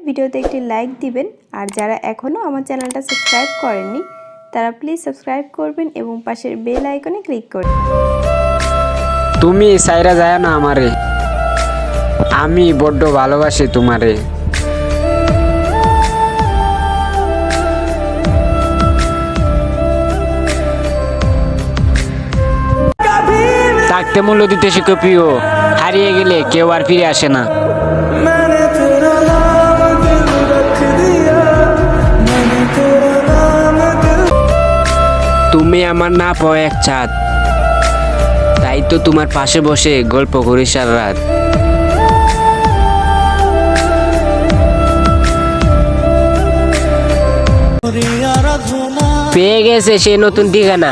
ভিডিওতে একটি লাইক দিবেন আর যারা এখনও আমার চ্যানেলটা সাবস্ক্রাইব করেননি তারা প্লিজ সাবস্ক্রাইব করবেন এবং পাশের বেল আইকনে ক্লিক করবেন। তুমি সাইরা যায় না আমারে, আমি বড্ড ভালোবাসি তোমারে। থাকতে মূল্য দিতে শিখো প্রিয়, হারিয়ে গেলে কেউ আর ফিরে আসে না। তুমি আমার না পাও এক ছাদ, তাই তো তোমার পাশে বসে গল্প করি সারা রাত। পেয়ে গেছে সেই নতুন ঠিকানা,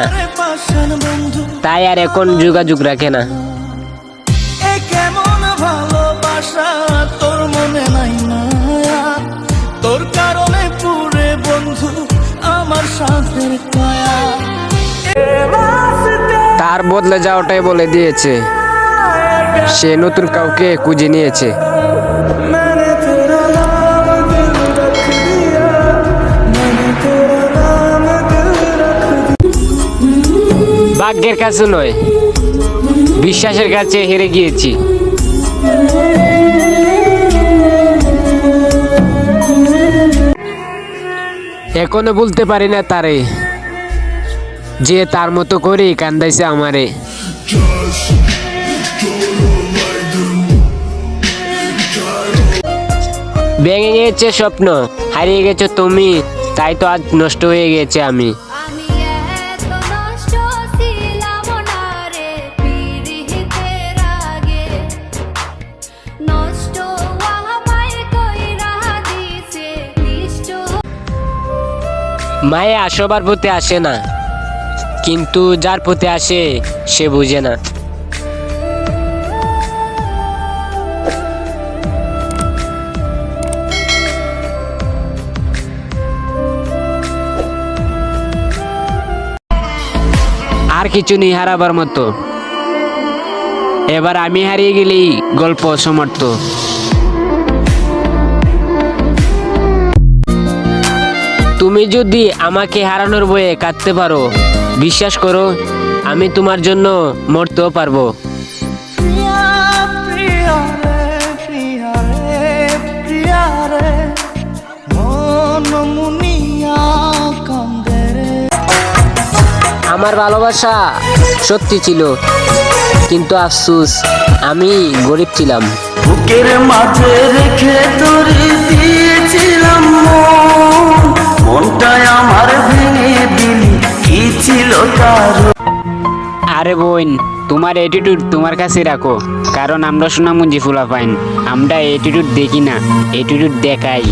তাই আর এখন যোগাযোগ রাখে না। তোর মনে নাই মায়া, তোর কারণে পুরে বন্ধু আমার সাথে কায়া। তার বদলে যাওয়াটাই বলে দিয়েছে, সে নতুন কাউকে খুঁজে নিয়েছে। ভাগ্যের কাছে নয়, বিশ্বাসের কাছে হেরে গিয়েছি। এখনো বলতে পারি না তারে, যে তার মতো করে কান্দাইছে আমারে। ভেঙে গিয়েছে স্বপ্ন, হারিয়ে গেছো তুমি, তাই তো আজ নষ্ট হয়ে গেছে আমি। মায়া সবার প্রতি আসে না, কিন্তু যার প্রতি আসে সে বুঝে না। আর কিছু নেই হারাবার মতো, এবার আমি হারিয়ে গেলেই গল্প সমাপ্ত। তুমি যদি আমাকে হারানোর বয়ে কাঁদতে পারো, বিশ্বাস করো আমি তোমার জন্য মরতেও পারবো। আমার ভালোবাসা সত্যি ছিল, কিন্তু আফসোস আমি গরিব ছিলাম। বুকের মাঝে রেখে তোরে দিয়েছিলাম মনটাই আমার ভেঙে দিলি, কি ছিল তার। আরে বোন, তোমার অ্যাটিটিউড তোমার কাছে রাখো, কারণ আমরা সোনামুঞ্জি ফুলা পাইন, আমরা অ্যাটিটিউড দেখি না, অ্যাটিটিউড দেখাই।